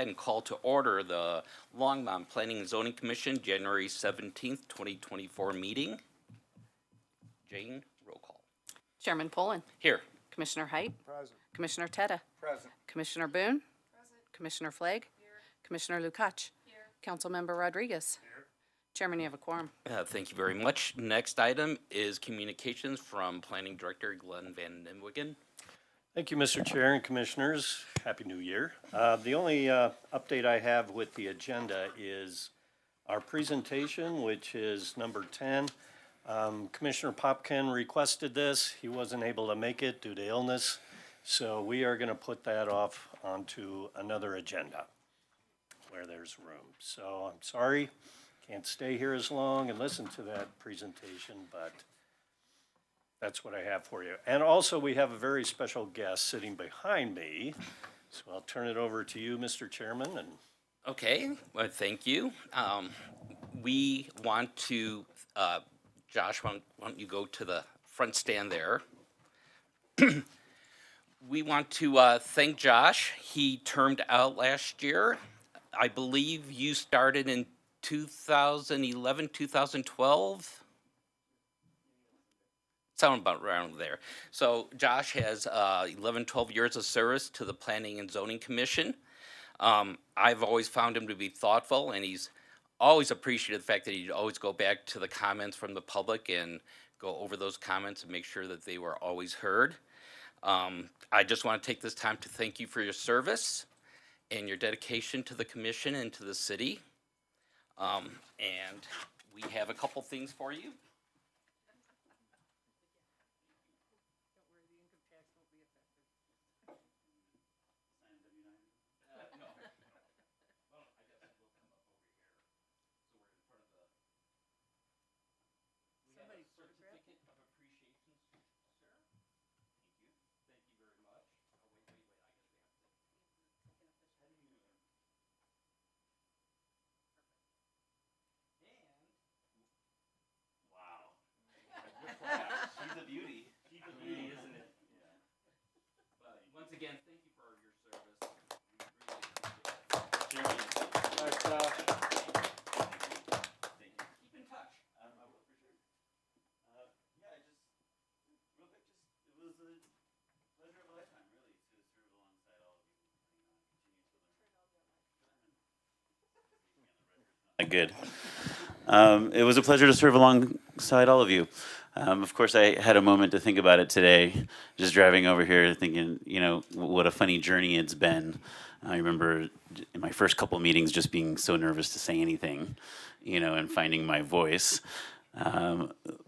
ahead and call to order the Longmont Planning and Zoning Commission, January 17th, 2024 meeting. Jane, roll call. Chairman Poland. Here. Commissioner Height. Present. Commissioner Teta. Present. Commissioner Boone. Present. Commissioner Flagg. Here. Commissioner Lukacs. Here. Councilmember Rodriguez. Here. Chairman, you have a quorum. Thank you very much. Next item is communications from Planning Director Glenn Van Nimwegen. Thank you, Mr. Chair and Commissioners. Happy New Year. The only update I have with the agenda is our presentation, which is number 10. Commissioner Popkin requested this. He wasn't able to make it due to illness, so we are going to put that off onto another agenda where there's room. So I'm sorry, can't stay here as long and listen to that presentation, but that's what I have for you. And also, we have a very special guest sitting behind me. So I'll turn it over to you, Mr. Chairman. And Okay, well, thank you. We want to, Josh, why don't you go to the front stand there? We want to thank Josh. He termed out last year. I believe you started in 2011, 2012? Sound about around there. So Josh has 11, 12 years of service to the Planning and Zoning Commission. I've always found him to be thoughtful, and he's always appreciated the fact that he'd always go back to the comments from the public and go over those comments and make sure that they were always heard. I just want to take this time to thank you for your service and your dedication to the commission and to the city. And we have a couple things for you. She's a beauty. She's a beauty, isn't it? Yeah. But once again, thank you for your service. We really appreciate it. Thank you. Keep in touch. I will for sure. Yeah, real quick, it was a pleasure of a lifetime, really, to serve alongside all of you and continue to learn. Good. It was a pleasure to serve alongside all of you. Of course, I had a moment to think about it today, just driving over here thinking, you know, what a funny journey it's been. I remember in my first couple of meetings just being so nervous to say anything, you know, and finding my voice.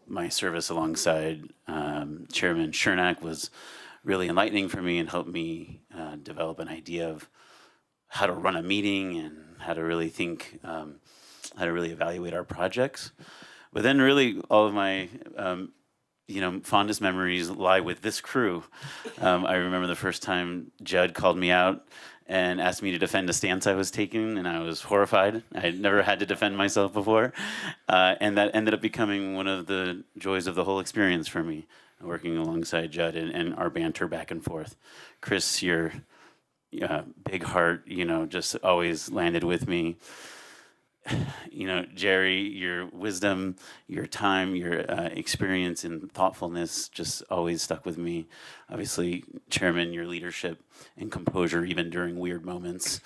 My service alongside Chairman Chernak was really enlightening for me and helped me develop an idea of how to run a meeting and how to really think, how to really evaluate our projects. But then really all of my, you know, fondest memories lie with this crew. I remember the first time Judd called me out and asked me to defend a stance I was taking, and I was horrified. I had never had to defend myself before. And that ended up becoming one of the joys of the whole experience for me, working alongside Judd and our banter back and forth. Chris, your big heart, you know, just always landed with me. You know, Jerry, your wisdom, your time, your experience and thoughtfulness just always stuck with me. Obviously, Chairman, your leadership and composure even during weird moments.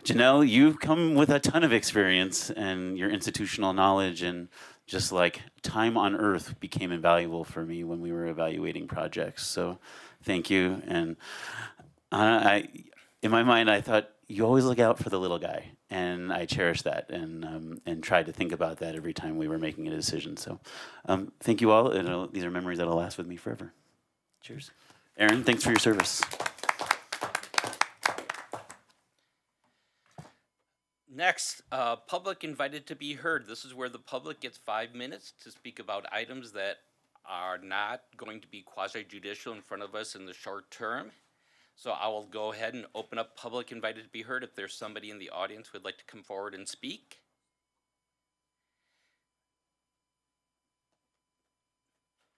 Janelle, you've come with a ton of experience and your institutional knowledge, and just like time on earth became invaluable for me when we were evaluating projects. So thank you. And in my mind, I thought, you always look out for the little guy, and I cherish that, and tried to think about that every time we were making a decision. So, thank you all. And these are memories that'll last with me forever. Cheers, Aaron. Thanks for your service. Next, public invited to be heard. This is where the public gets 5 minutes to speak about items that are not going to be quasi-judicial in front of us in the short term. So I will go ahead and open up public invited to be heard if there's somebody in the audience who would like to come forward and speak.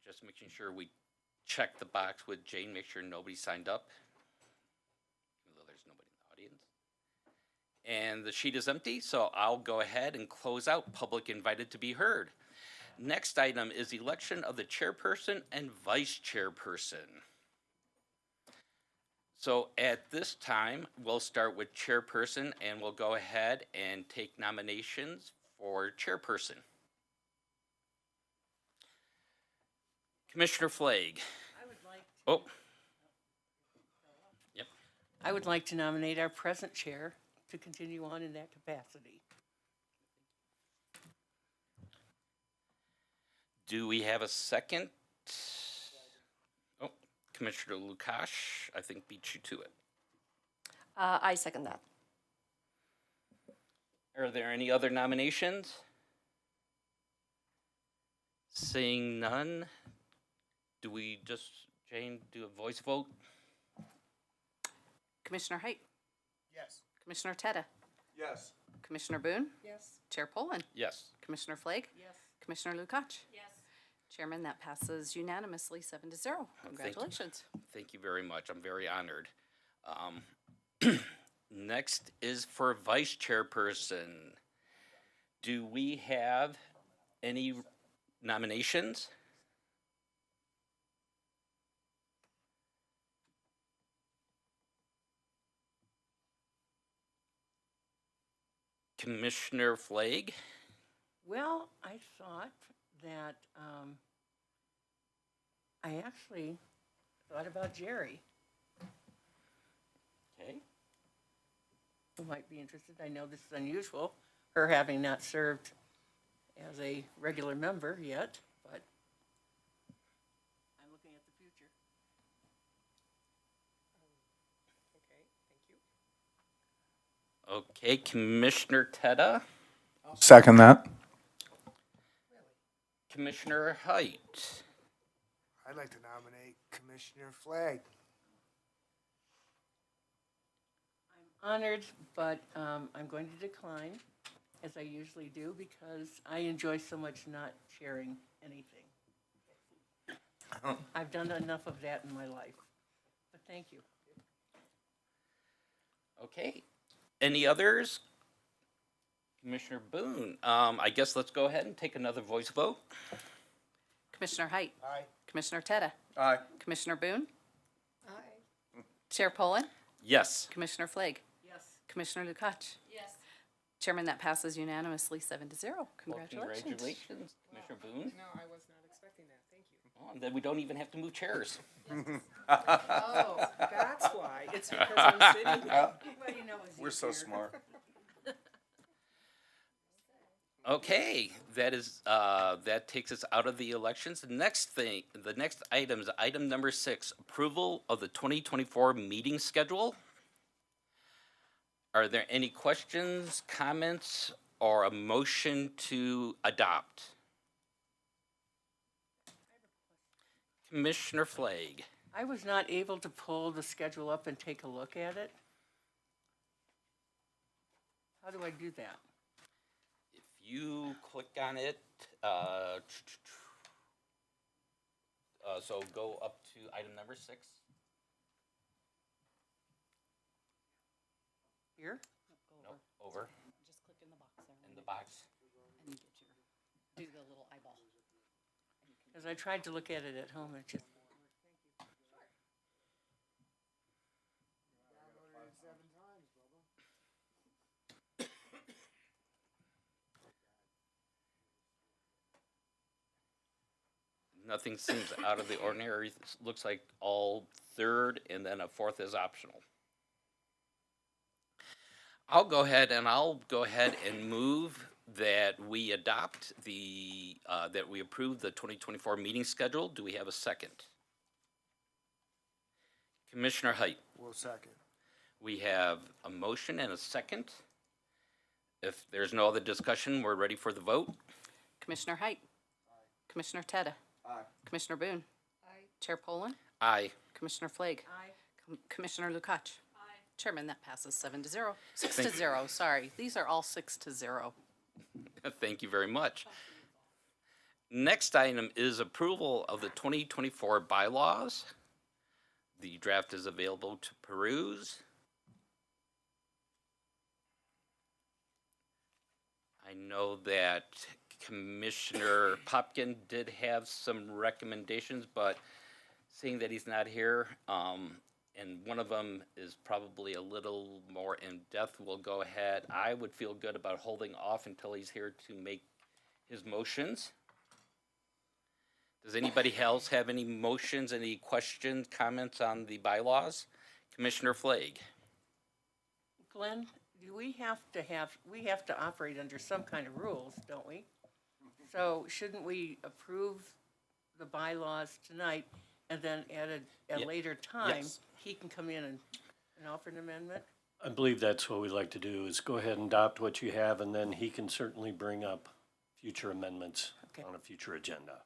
Just making sure we check the box with Jane, make sure nobody signed up. Although there's nobody in the audience. And the sheet is empty, so I'll go ahead and close out public invited to be heard. Next item is election of the chairperson and vice chairperson. So at this time, we'll start with chairperson and we'll go ahead and take nominations for chairperson. Commissioner Flagg. Oh. Yep. I would like to nominate our present chair to continue on in that capacity. Do we have a second? Oh, Commissioner Lukash, I think beat you to it. I second that. Are there any other nominations? Seeing none, do we just, Jane, do a voice vote? Commissioner Height, Yes. Commissioner Teta, Yes. Commissioner Boone, Yes. Chair Poland, Yes. Commissioner Flagg, Yes. Commissioner Lukacs. Yes. Chairman, that passes unanimously 7-0. Congratulations. Thank you very much. I'm very honored. Next is for vice chairperson. Do we have any nominations? Commissioner Flagg? Well, I thought that, I actually thought about Jerry, Okay. who might be interested. I know this is unusual, her having not served as a regular member yet, but I'm looking at the future. Okay, thank you. Okay, Commissioner Teta? Second that. Commissioner Height? I'd like to nominate Commissioner Flagg. Honored, but I'm going to decline, as I usually do, because I enjoy so much not sharing anything. I've done enough of that in my life, but thank you. Okay. Any others? Commissioner Boone, I guess let's go ahead and take another voice vote. Commissioner Height, Aye. Commissioner Teta, Aye. Commissioner Boone. Aye. Chair Poland, Yes. Commissioner Flagg, Yes. Commissioner Lukacs. Yes. Chairman, that passes unanimously 7-0. Well, Congratulations. congratulations, Commissioner Boone. No, I was not expecting that. Thank you. Oh, and then we don't even have to move chairs. Oh, that's why. It's because I'm sitting here. Well, you know, it's We're so smart. Okay, that takes us out of the elections. The next item is item number 6, approval of the 2024 meeting schedule. Are there any questions, comments, or a motion to adopt? Commissioner Flagg. I was not able to pull the schedule up and take a look at it. How do I do that? If you click on it, so go up to item number 6. Here? No, over Just click in the box there in the box. and you get your, do the little eyeball. Because I tried to look at it at home, it just. Nothing seems out of the ordinary. It looks like all third and then a fourth is optional. I'll go ahead and move that we adopt that we approve the 2024 meeting schedule. Do we have a second? Commissioner Height, Will second. we have a motion and a second. If there's no other discussion, we're ready for the vote. Commissioner Height. Commissioner Teta. Aye. Commissioner Boone. Aye. Chair Poland. Aye. Commissioner Flagg. Aye. Commissioner Lukacs. Aye. Chairman, that passes 7-0. 6 Thank to 0, sorry. These are all 6-0. Thank you very much. Next item is approval of the 2024 bylaws. The draft is available to peruse. I know that Commissioner Popkin did have some recommendations, but seeing that he's not here, and one of them is probably a little more in-depth, we'll go ahead. I would feel good about holding off until he's here to make his motions. Does anybody else have any motions, any questions, comments on the bylaws? Commissioner Flake? Glenn, do we have to operate under some kind of rules, don't we? So shouldn't we approve the bylaws tonight and then at a Ye- later time, yes. he can come in and offer an amendment? I believe that's what we'd like to do, is go ahead and adopt what you have, and then he can certainly bring up future amendments Okay. on a future agenda.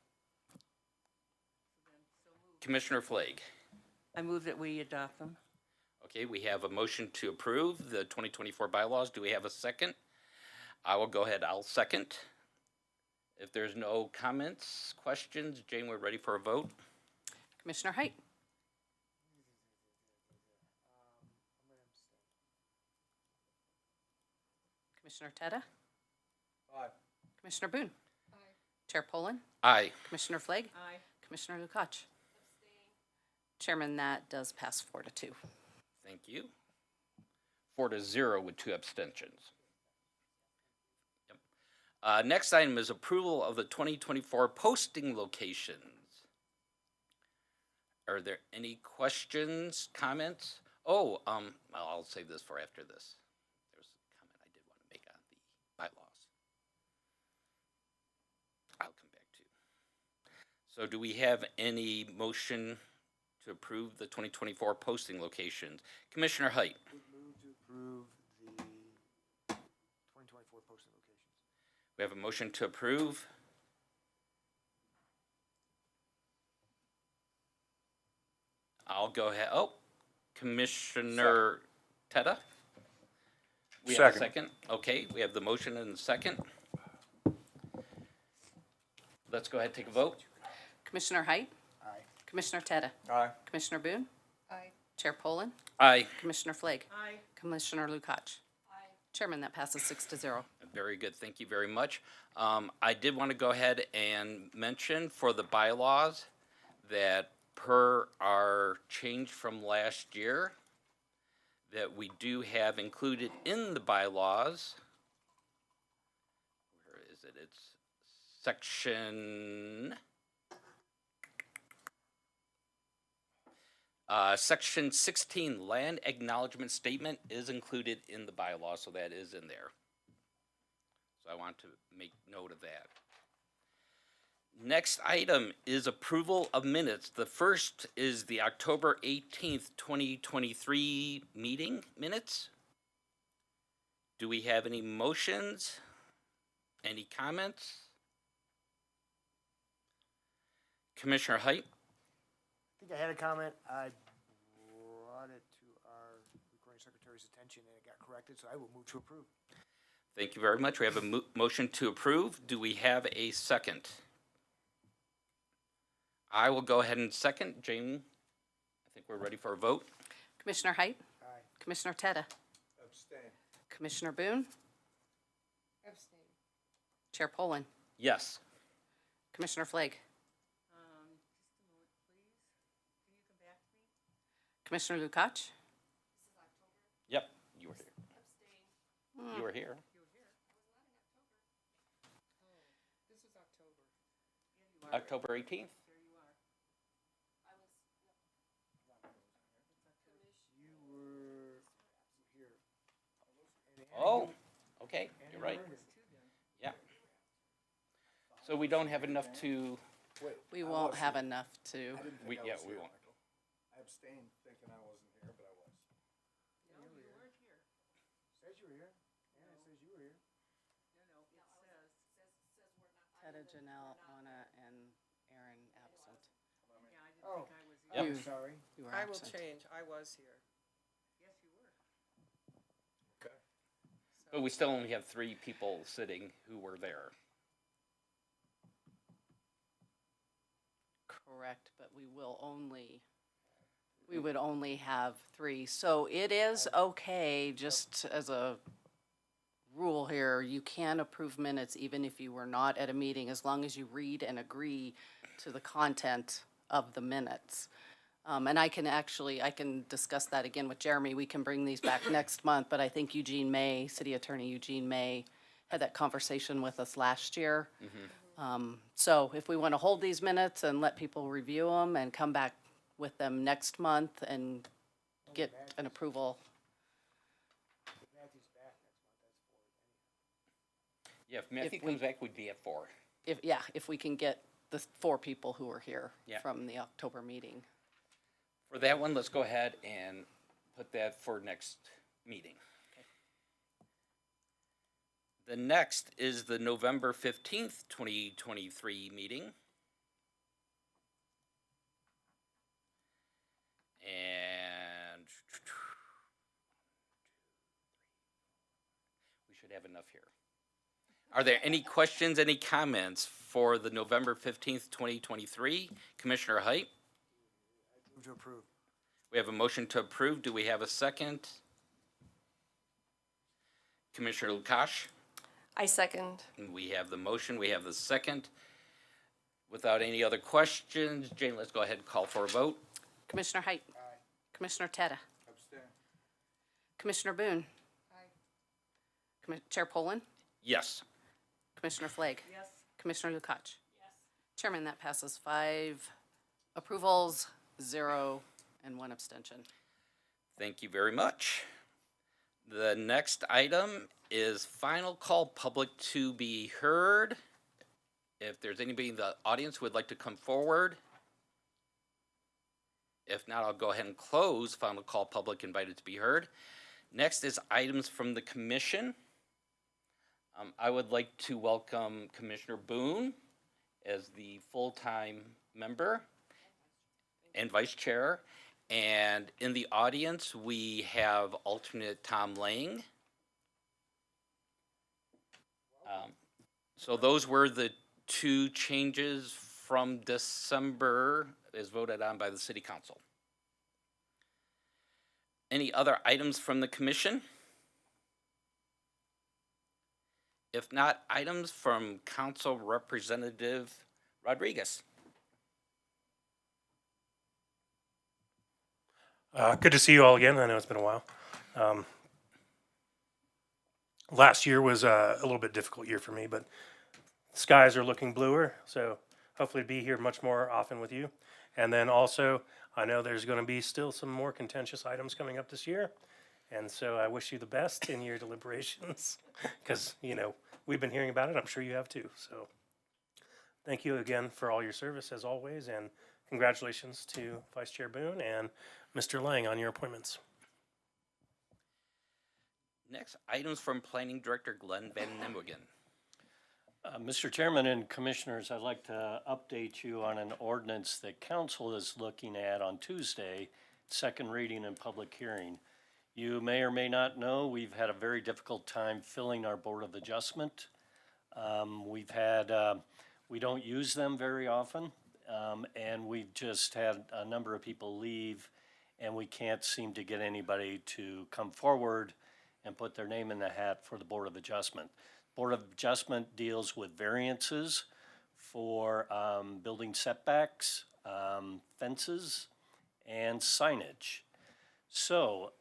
Commissioner Flake? I move that we adopt them. Okay, we have a motion to approve the 2024 bylaws. Do we have a second? I will go ahead, I'll second. If there's no comments, questions, Jane, we're ready for a vote. Commissioner Height? Commissioner Teta? Aye. Commissioner Boone? Chair Poland? Aye. Commissioner Flake? Aye. Commissioner Lukacs? Chairman, that does pass 4-2. Thank you. 4-0 with 2 abstentions. Yep. Next item is approval of the 2024 posting locations. Are there any questions, comments? Oh, I'll save this for after this. There's a comment I did want to make on the bylaws. I'll come back to. So do we have any motion to approve the 2024 posting locations? Commissioner Height? Would move to approve the 2024 posting locations. We have a motion to approve. I'll go ahead. Oh, Commissioner Teta? We have a second. Okay, we have the motion and the second. Let's go ahead and take a vote. Commissioner Height? Aye. Commissioner Teta? Aye. Commissioner Boone? Aye. Chair Poland? Aye. Commissioner Flake? Aye. Commissioner Lukacs? Chairman, that passes 6-0. Very good, thank you very much. I did want to go ahead and mention for the bylaws that per our change from last year, that we do have included in the bylaws, where is it? It's Section 16, land acknowledgement statement is included in the bylaw, so that is in there. So I want to make note of that. Next item is approval of minutes. The first is the October 18th, 2023 meeting minutes. Do we have any motions? Any comments? Commissioner Height? I think I had a comment. I brought it to our recording secretary's attention and it got corrected, so I will move to approve. Thank you very much. We have a motion to approve. Do we have a second? I will go ahead and second. Jane, I think we're ready for a vote. Commissioner Height? Aye. Commissioner Teta? Abstain. Commissioner Boone? Abstain. Chair Poland? Yes. Commissioner Flake? Just a moment, please. Can you come back to me? Commissioner Lukacs? Yep, you were here. You were here. This is October. October 18th? You were here. Oh, okay, you're right. Yeah. So we don't have enough to, We won't have enough to. we won't. I abstained thinking I wasn't here, but I was. No, you weren't here. Says you were here. Yeah, it says you were here. No, it says. Teta, Janelle, Anna, and Aaron absent. Yeah, I didn't Oh. think I was Yep. here. I'm sorry. You were I will absent. change. I was here. Yes, you were. Okay. But we still only have 3 people sitting who were there. Correct, but we would only have 3. So it is okay, just as a rule here, you can approve minutes even if you were not at a meeting, as long as you read and agree to the content of the minutes. And I can discuss that again with Jeremy. We can bring these back next month, but I think Eugene May, City Attorney Eugene May, had that conversation with us last year. So if we want to hold these minutes and let people review them and come back with them next month and get an approval. Matthew's back next month, that's 4. Yeah, if Matthew we- comes back, we'd be at 4. If we can get the 4 people who were here Yeah. from the October meeting. For that one, let's go ahead and put that for next meeting. The next is the November 15th, 2023 meeting. And we should have enough here. Are there any questions, any comments for the November 15th, 2023? Commissioner Height? Move to approve. We have a motion to approve. Do we have a second? Commissioner Lukash? I second. We have the motion, we have the second. Without any other questions, Jane, let's go ahead and call for a vote. Commissioner Height. Aye. Commissioner Teta. Abstain. Commissioner Boone. Chair Poland. Yes. Commissioner Flake. Yes. Commissioner Lukacs. Yes. Chairman, that passes 5 approvals, 0, and 1 abstention. Thank you very much. The next item is final call public to be heard. If there's anybody in the audience who would like to come forward. If not, I'll go ahead and close final call public invited to be heard. Next is items from the commission. I would like to welcome Commissioner Boone as the full-time member and vice chair. And in the audience, we have alternate Tom Lang. So those were the 2 changes from December as voted on by the city council. Any other items from the commission? If not, items from Council Representative Rodriguez. Good to see you all again. I know it's been a while. Last year was a little bit difficult year for me, but skies are looking bluer, so hopefully be here much more often with you. And then also, I know there's going to be still some more contentious items coming up this year, and so I wish you the best in your deliberations, because, you know, we've been hearing about it. I'm sure you have too. So thank you again for all your service as always, and congratulations to Vice Chair Boone and Mr. Lang on your appointments. Next, items from Planning Director Glenn Van Nimwegen. Mr. Chairman and Commissioners, I'd like to update you on an ordinance that council is looking at on Tuesday, second reading and public hearing. You may or may not know, we've had a very difficult time filling our Board of Adjustment. We don't use them very often, and we've just had a number of people leave, and we can't seem to get anybody to come forward and put their name in the hat for the Board of Adjustment. Board of Adjustment deals with variances for building setbacks, fences, and signage. So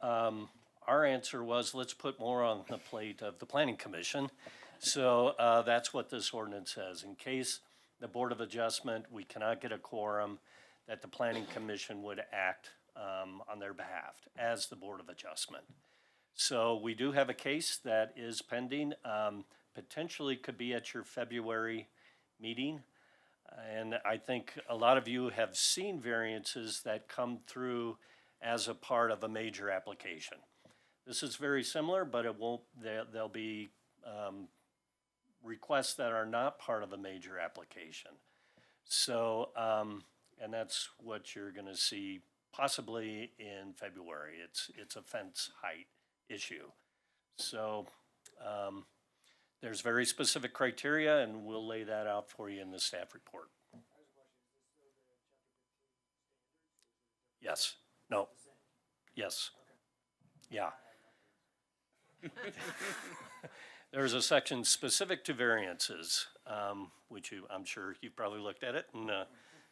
our answer was, let's put more on the plate of the Planning Commission. So that's what this ordinance says. In case the Board of Adjustment, we cannot get a quorum, that the Planning Commission would act on their behalf as the Board of Adjustment. So we do have a case that is pending, potentially could be at your February meeting. And I think a lot of you have seen variances that come through as a part of a major application. This is very similar, but it won't, there'll be requests that are not part of a major application. So, and that's what you're gonna see possibly in February. It's a fence height issue. So, there's very specific criteria, and we'll lay that out for you in the staff report. Yes, no, yes, yeah. There's a section specific to variances, which I'm sure you've probably looked at it, and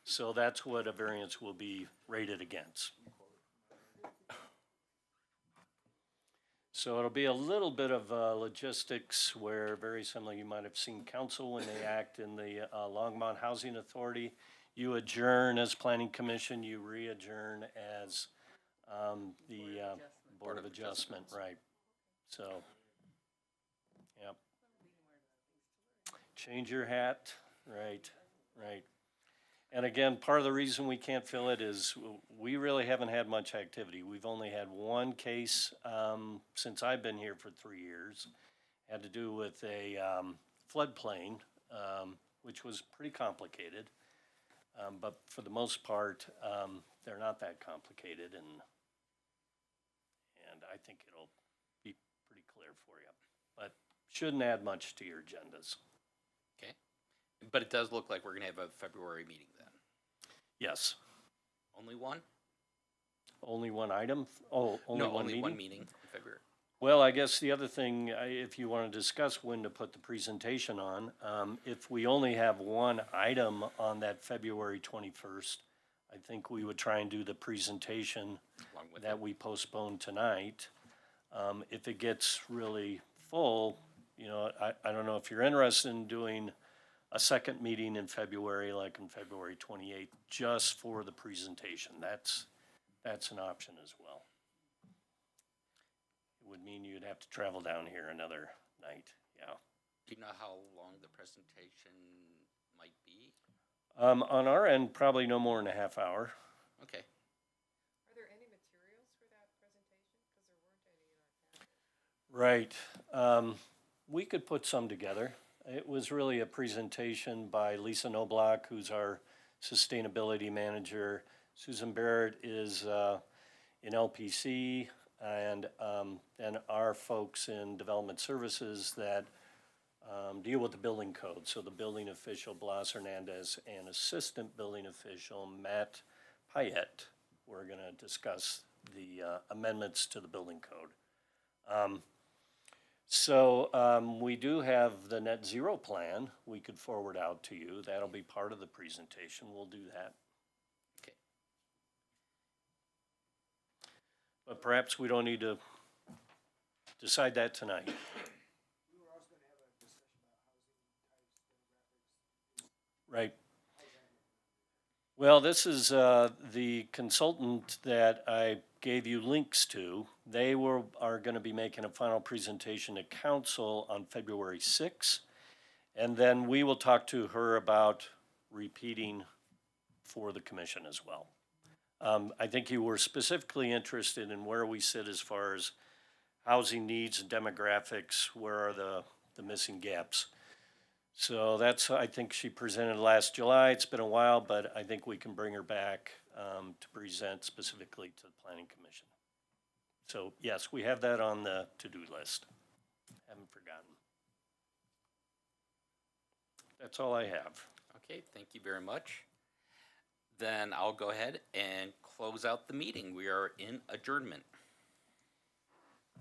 so that's what a variance will be rated against. So it'll be a little bit of logistics where, very similar, you might have seen council when they act in the Longmont Housing Authority. You adjourn as planning commission, you re-adjourn as the Board of Adjustment, right? So, yep. Change your hat, right, right. And again, part of the reason we can't fill it is we really haven't had much activity. We've only had one case since I've been here for 3 years. Had to do with a floodplain, which was pretty complicated. But for the most part, they're not that complicated, and I think it'll be pretty clear for you. But shouldn't add much to your agendas. Okay. But it does look like we're gonna have a February meeting then. Yes. Only one? Only one item? Oh, only No, one only meeting? one meeting in February. Well, I guess the other thing, if you want to discuss when to put the presentation on, if we only have one item on that February 21st, I think we would try and do the presentation Along with that it. we postponed tonight. If it gets really full, you know, I don't know if you're interested in doing a second meeting in February, like on February 28th, just for the presentation. That's an option as well. It would mean you'd have to travel down here another night, yeah. Do you know how long the presentation might be? On our end, probably no more than a half hour. Okay. Are there any materials for that presentation? Because there weren't any in our packet. Right. We could put some together. It was really a presentation by Lisa Noblock, who's our sustainability manager. Susan Barrett is in LPC, and then our folks in development services that deal with the building code. So the building official, Blas Hernandez, and assistant building official, Matt Payette. We're gonna discuss the amendments to the building code. We do have the net zero plan we could forward out to you. That'll be part of the presentation. We'll do that. Okay. But perhaps we don't need to decide that tonight. Right. Well, this is the consultant that I gave you links to. They are going to be making a final presentation to council on February 6th. And then we will talk to her about repeating for the commission as well. I think you were specifically interested in where we sit as far as housing needs and demographics, where are the missing gaps. So that's, I think she presented last July. It's been a while, but I think we can bring her back to present specifically to the Planning Commission. So yes, we have that on the to-do list. Haven't forgotten. That's all I have. Okay, thank you very much. Then I'll go ahead and close out the meeting. We are in adjournment.